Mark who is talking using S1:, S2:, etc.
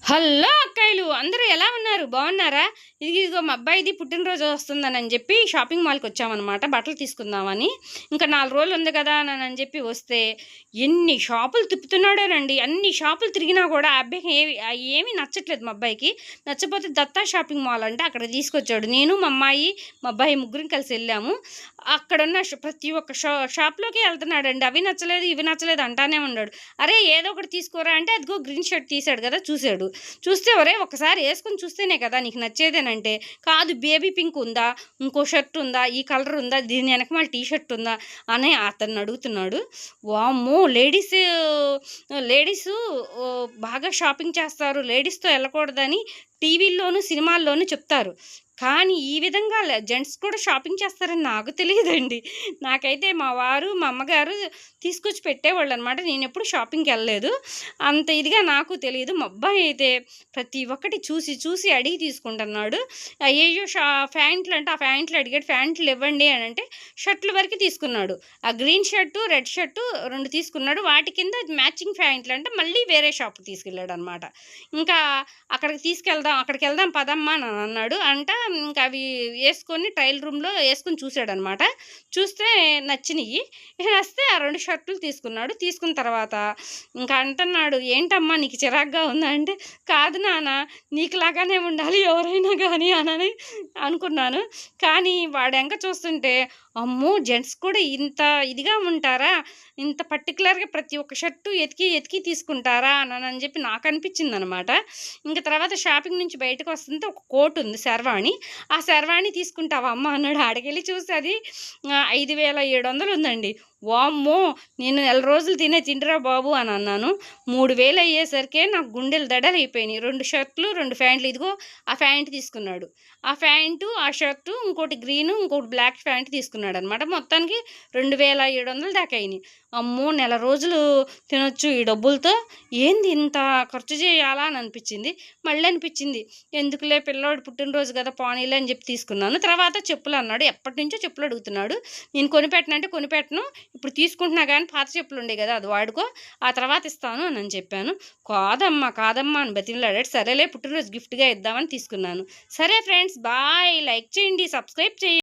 S1: Hello అక్కాయిలు అందరూ ఎలా ఉన్నారు? బాగున్నారా? ఇదిగో మా అబ్బాయిది పుట్టినరోజు వస్తుందని చెప్పి షాపింగ్ మాల్కి వచ్చామన్నమాట బట్టలు తీసుకుందామని. ఇంకా 4 రోజులు ఉంది కదా అని చెప్పి వస్తే ఎన్ని షాపులు తిప్పుతున్నాడోనండి. అన్ని షాపులు తిరిగినా కూడా ఆ అబ్బాయికి ఏమీ నచ్చట్లేదు. మా అబ్బాయికి నచ్చపోతే దత్తా షాపింగ్ మాల్ అంటే అక్కడ తీసుకొచ్చాడు. నేను మా అమ్మాయి మా అబ్బాయి ముగ్గురం కలిసి వెళ్ళాము. అక్కడున్న ప్రతి ఒక్క షాప్లోకి వెళ్తున్నాడండి. అవి నచ్చలేదు ఇవి నచ్చలేదు అంటానే ఉన్నాడు. అరే ఏదో ఒకటి తీసుకోరా అంటే అదిగో గ్రీన్ షర్ట్ తీసాడు కదా చూశాడు. చూస్తే ఒరే ఒకసారి వేసుకొని చూస్తేనే కదా నీకు నచ్చేదేనంటే, కాదు బేబీ పింక్ ఉందా, ఇంకో షర్ట్ ఉందా, ఈ కలర్ ఉందా, దీని వెనకమాల టీ షర్ట్ ఉందా అని అతన్ని అడుగుతున్నాడు. వామ్మో లేడీసు బాగా షాపింగ్ చేస్తారు, లేడీస్తో వెళ్ళకూడదని టీవీల్లోనూ సినిమాల్లోనూ చెప్తారు. కానీ ఈ విధంగా జెంట్స్ కూడా షాపింగ్ చేస్తారని నాకు తెలియదండి. నాకైతే మా వారు మా అమ్మగారు తీసుకొచ్చి పెట్టేవాళ్ళు అనమాట. నేను ఎప్పుడు షాపింగ్కి వెళ్ళలేదు, అంత ఇదిగా నాకు తెలియదు. మా అబ్బాయి అయితే ప్రతి ఒక్కటి చూసి చూసి అడిగి తీసుకుంటున్నాడు. అయ్యో ప్యాంట్లు అంటే ఆ ప్యాంట్లు అడిగాడు. ప్యాంట్లు ఇవ్వండి అని అంటే షర్ట్ల వరకు తీసుకున్నాడు. ఆ గ్రీన్ షర్టు రెడ్ షర్టు 2 తీసుకున్నాడు. వాటి కింద మ్యాచింగ్ ప్యాంట్లు అంటే మళ్ళీ వేరే షాప్కి తీసుకెళ్ళాడు అనమాట. ఇంకా అక్కడికి వెళ్దాం పదమ్మా అని అన్నాడు. ఇంకా అవి వేసుకొని ట్రయల్ రూమ్లో వేసుకొని చూశాడనమాట. చూస్తే నచ్చినాయి. వస్తే ఆ 2 షర్టులు తీసుకున్నాడు. తీసుకున్న తర్వాత ఇంకా అంటున్నాడు, ఏంటమ్మా నీకు చిరాగ్గా ఉందా అంటే, కాదు నాన్న నీకులాగానే ఉండాలి ఎవరైనా కానీ అని అనుకున్నాను. కానీ వాడెంక చూస్తుంటే అమ్మో జెంట్స్ కూడా ఇంత ఇదిగా ఉంటారా, ఇంత పర్టికులర్గా ప్రతి ఒక్క షర్టు ఎతికి తీసుకుంటారా అని చెప్పి నాకు అనిపించింది అనమాట. ఇంకా తర్వాత షాపింగ్ నుంచి బయటకు వస్తుంటే ఒక కోట్ ఉంది శర్వాణి. ఆ శర్వాణి తీసుకుంటావా అమ్మ అన్నాడు. ఆడకెళ్ళి చూస్తే అది 5700 ఉందండి. వామ్మో నేను నెల రోజులు తిండిరా బాబు అని అన్నాను. 3000 అయ్యేసరికే నాకు గుండెలు దడలైపోయినాయి. 2 షర్ట్లు 2 ప్యాంట్లు. ఇదిగో ఆ ప్యాంట్ తీసుకున్నాడు. ఆ ప్యాంటు ఆ షర్టు ఇంకోటి గ్రీను ఇంకోటి బ్లాక్ ప్యాంట్ తీసుకున్నాడు అనమాట. మొత్తానికి 2700 దాకా అయినాయి. అమ్మో నెల రోజులు తినొచ్చు ఈ డబ్బులతో, ఏంది ఇంత ఖర్చు చేయాలా అని అనిపించింది. మళ్ళీ అనిపించింది ఎందుకులే పిల్లోడు పుట్టినరోజు కదా పోనీలే అని చెప్పి తీసుకున్నాను. తర్వాత చెప్పులు అన్నాడు. ఎప్పటి నుంచో చెప్పులు అడుగుతున్నాడు. నేను కొనిపెట్టనంటే కొనిపెట్టను, ఇప్పుడు తీసుకుంటున్నా కానీ పాత చెప్పులు ఉండే కదా అది వాడుకో, ఆ తర్వాత ఇస్తాను అని చెప్పాను. కాదమ్మా అని బతిమలాడాడు. సరేలే పుట్టినరోజు గిఫ్ట్గా ఇద్దామని తీసుకున్నాను. సరే ఫ్రెండ్స్ బాయ్, లైక్ చేయండి, సబ్స్క్రైబ్ చేయండి.